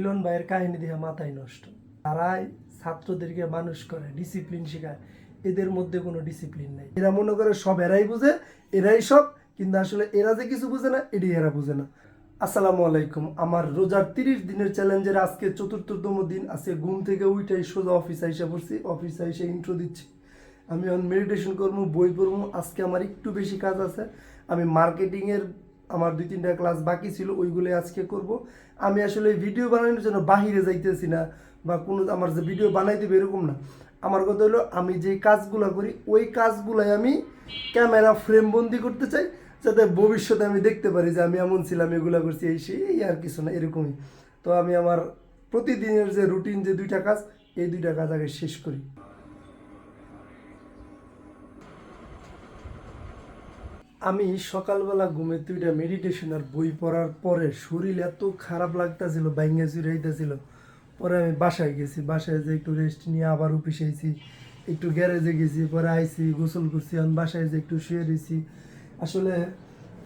মিলন ভাইয়ের কাহিনী দেখে মাথায় নষ্ট। তারাই ছাত্রদেরকে মানুষ করে, ডিসিপ্লিন শেখায়, এদের মধ্যে কোনো ডিসিপ্লিন নেই। এরা মনে করে সব এরাই বুঝে, এরাই সব, কিন্তু আসলে এরা যে কিছু বুঝে না, এটি এরা বুঝে না। আসসালামু আলাইকুম। আমার রোজার 30 দিনের চ্যালেঞ্জের আজকে 4র্থতম দিন। আজকে ঘুম থেকে উঠে সোজা অফিসে এসে পড়ছি, অফিসে এসে ইন্ট্রো দিচ্ছি। আমি এখন মেডিটেশন করবো, বই পড়বো। আজকে আমার একটু বেশি কাজ আছে। আমি মার্কেটিংয়ের আমার 2-3টা ক্লাস বাকি ছিল, ওইগুলো আজকে করব। আমি আসলে ভিডিও বানানোর জন্য বাহিরে যাইতেছি না, বা কোনো আমার যে ভিডিও বানাই দেবে এরকম না। আমার কথা হলো, আমি যে কাজগুলো করি ওই কাজগুলোই আমি ক্যামেরা ফ্রেম বন্দি করতে চাই, যাতে ভবিষ্যতে আমি দেখতে পারি যে আমি এমন ছিলাম, এগুলো করছি, এই সেই আর কিছু না, এরকমই। তো আমি আমার প্রতিদিনের যে রুটিন, যে 2টা কাজ, এই 2টা কাজ আগে শেষ করি। আমি সকালবেলা ঘুমে 2টা মেডিটেশন আর বই পড়ার পরে শরীর এত খারাপ লাগতেছিল, বাইঙ্গা চুরাইতেছিল। পরে আমি বাসায় গেছি, বাসায় যে একটু রেস্ট নিয়ে আবার অফিসে আইছি, একটু গ্যারেজে গেছি, পরে আইছি, গোসল করছি, আমি বাসায় যে একটু শুয়ে রয়েছি। আসলে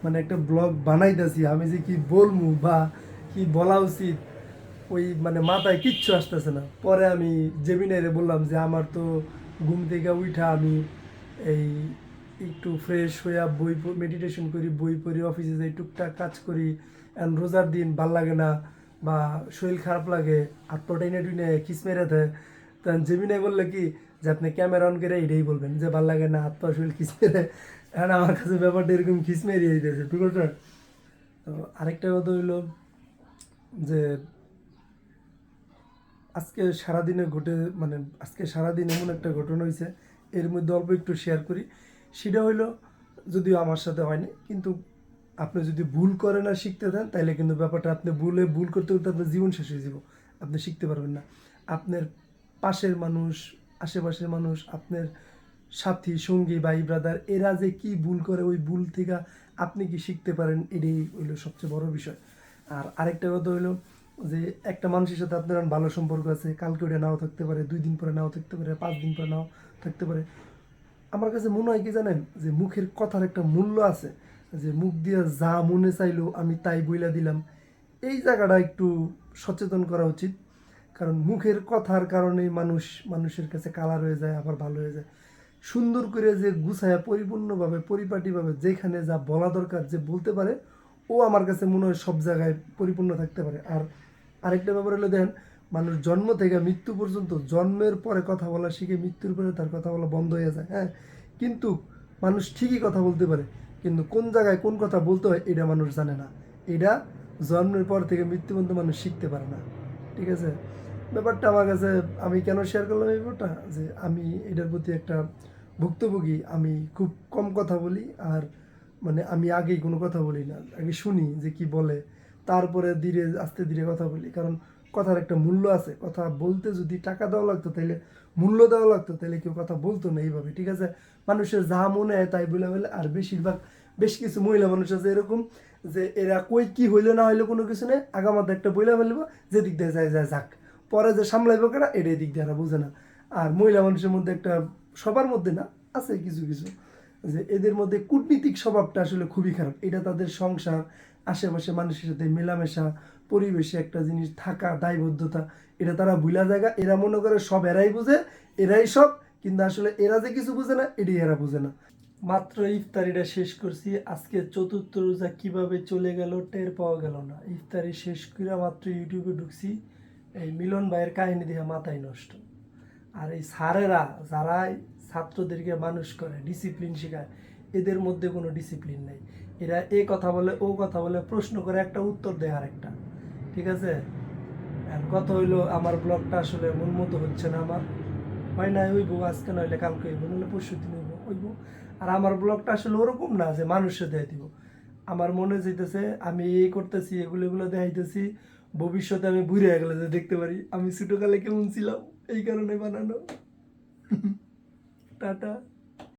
মানে একটা ব্লগ বানাইতেছি, আমি যে কি বলবো বা কি বলা উচিত, ওই মানে মাথায় কিচ্ছু আসতেছে না। পরে আমি জেমিনাইরে বললাম যে আমার তো ঘুম থেকে উঠা আমি এই একটু ফ্রেশ হইয়া বই মেডিটেশন করি, বই পড়ি, অফিসে যাই, টুকটাক কাজ করি। এখন রোজার দিন ভাল লাগে না, বা শরীর খারাপ লাগে, হাত পা টেনে টুনে খিস মেরে দেয়। তখন জেমিনাই বললে কি যে আপনি ক্যামেরা অন করে এটাই বলবেন যে ভাল লাগে না, হাত পা শরীর খিস মেরে। এখন আমার কাছে ব্যাপারটা এরকম খিস মেরিয়ে দিতেছে, ঠিক আছে। তো আরেকটা কথা হইলো যে আজকে সারাদিনে ঘটে, মানে আজকে সারাদিন এমন একটা ঘটনা হয়েছে, এর মধ্যে অল্প একটু শেয়ার করি। সেটা হইলো, যদিও আমার সাথে হয়নি, কিন্তু আপনি যদি ভুল করেন আর শিখতে দেন, তাহলে কিন্তু ব্যাপারটা, আপনি ভুল করতে করতে আপনার জীবন শেষ হয়ে যাব, আপনি শিখতে পারবেন না। আপনার পাশের মানুষ, আশেপাশের মানুষ, আপনার সাথী, সঙ্গী, ভাই ব্রাদার, এরা যে কি ভুল করে, ওই ভুল থেকে আপনি কি শিখতে পারেন, এটাই হইলো সবচেয়ে বড় বিষয়। আর আরেকটা কথা হইলো যে একটা মানুষের সাথে আপনার ভালো সম্পর্ক আছে, কালকে ওটা নাও থাকতে পারে, 2 দিন পরে নাও থাকতে পারে, 5 দিন পরে নাও থাকতে পারে। আমার কাছে মনে হয় কি জানেন, যে মুখের কথার একটা মূল্য আছে, যে মুখ দিয়ে যা মনে চাইলো আমি তাই বইলা দিলাম। এই জায়গাটা একটু সচেতন করা উচিত, কারণ মুখের কথার কারণে মানুষের কাছে কালার হয়ে যায়, আবার ভালো হয়ে যায়। সুন্দর করে যে গুছায়া পরিপূর্ণভাবে, পরিপাটিভাবে যেখানে যা বলা দরকার যে বলতে পারে, ও আমার কাছে মনে হয় সব জায়গায় পরিপূর্ণ থাকতে পারে। আর আরেকটা ব্যাপার হলো, দেখেন, মানুষ জন্ম থেকে মৃত্যু পর্যন্ত, জন্মের পরে কথা বলা শিখে, মৃত্যুর পরে তার কথা বলা বন্ধ হয়ে যায়, হ্যাঁ। কিন্তু মানুষ ঠিকই কথা বলতে পারে, কিন্তু কোন জায়গায় কোন কথা বলতে হয় এটা মানুষ জানে না। এটা জন্মের পর থেকে মৃত্যু পর্যন্ত মানুষ শিখতে পারে না, ঠিক আছে। ব্যাপারটা আমার কাছে, আমি কেন শেয়ার করলাম এই ব্যাপারটা, যে আমি এটার প্রতি একটা ভুক্তভোগী। আমি খুব কম কথা বলি, আর মানে আমি আগেই কোনো কথা বলি না, আগে শুনি যে কি বলে, তারপরে ধীরে আস্তে ধীরে কথা বলি। কারণ কথার একটা মূল্য আছে। কথা বলতে যদি টাকা দেওয়া লাগতো, তাইলে মূল্য দেওয়া লাগতো, তাহলে কেউ কথা বলতো না এইভাবে, ঠিক আছে। মানুষের যা মনে হয় তাই বলে বলে। আর বেশিরভাগ, বেশ কিছু মহিলা মানুষ আছে এরকম, যে এরা কই কি হইলো না হইলো কোনো কিছু নেই, আগামাতে একটা বইলা ফেলবো, যে দিক দিয়ে যায় যায় যাক, পরে যে সামলাইবো কেনা, এটাই দিক দিয়ে এরা বুঝে না। আর মহিলা মানুষের মধ্যে একটা, সবার মধ্যে না, আছে কিছু কিছু, যে এদের মধ্যে কূটনীতিক স্বভাবটা আসলে খুবই খারাপ। এটা তাদের সংসার, আশেপাশে মানুষের সাথে মেলামেশা, পরিবেশে একটা জিনিস থাকা, দায়বদ্ধতা, এটা তারা ভুলা জায়গা। এরা মনে করে সব এরাই বুঝে, এরাই সব, কিন্তু আসলে এরা যে কিছু বুঝে না, এটাই এরা বুঝে না। মাত্র ইফতারিটা শেষ করছি। আজকে 4র্থ রোজা কিভাবে চলে গেল টের পাওয়া গেল না। ইফতারি শেষ করে মাত্র ইউটিউবে ঢুকছি, এই মিলন ভাইয়ের কাহিনী দেখে মাথায় নষ্ট। আর এই স্যারেরা যারা ছাত্রদেরকে মানুষ করে, ডিসিপ্লিন শেখায়, এদের মধ্যে কোনো ডিসিপ্লিন নেই। এরা এ কথা বলে, ও কথা বলে, প্রশ্ন করে একটা, উত্তর দেয় আর একটা, ঠিক আছে। আর কথা হইলো, আমার ব্লগটা আসলে মন মতো হচ্ছে না আমার, হয় না হইব, আজকে নইলে কালকে হইব, নইলে পরশু দিন হইব। আর আমার ব্লগটা আসলে ওরকম না যে মানুষে দেয় দিব। আমার মনে যেতেছে আমি এই করতেছি, এগুলো এগুলো দেখাইতেছি, ভবিষ্যতে আমি বুড়ে হয়ে গেলে যে দেখতে পারি আমি ছোটকালে কেমন ছিলাম, এই কারণে বানানো। টাটা।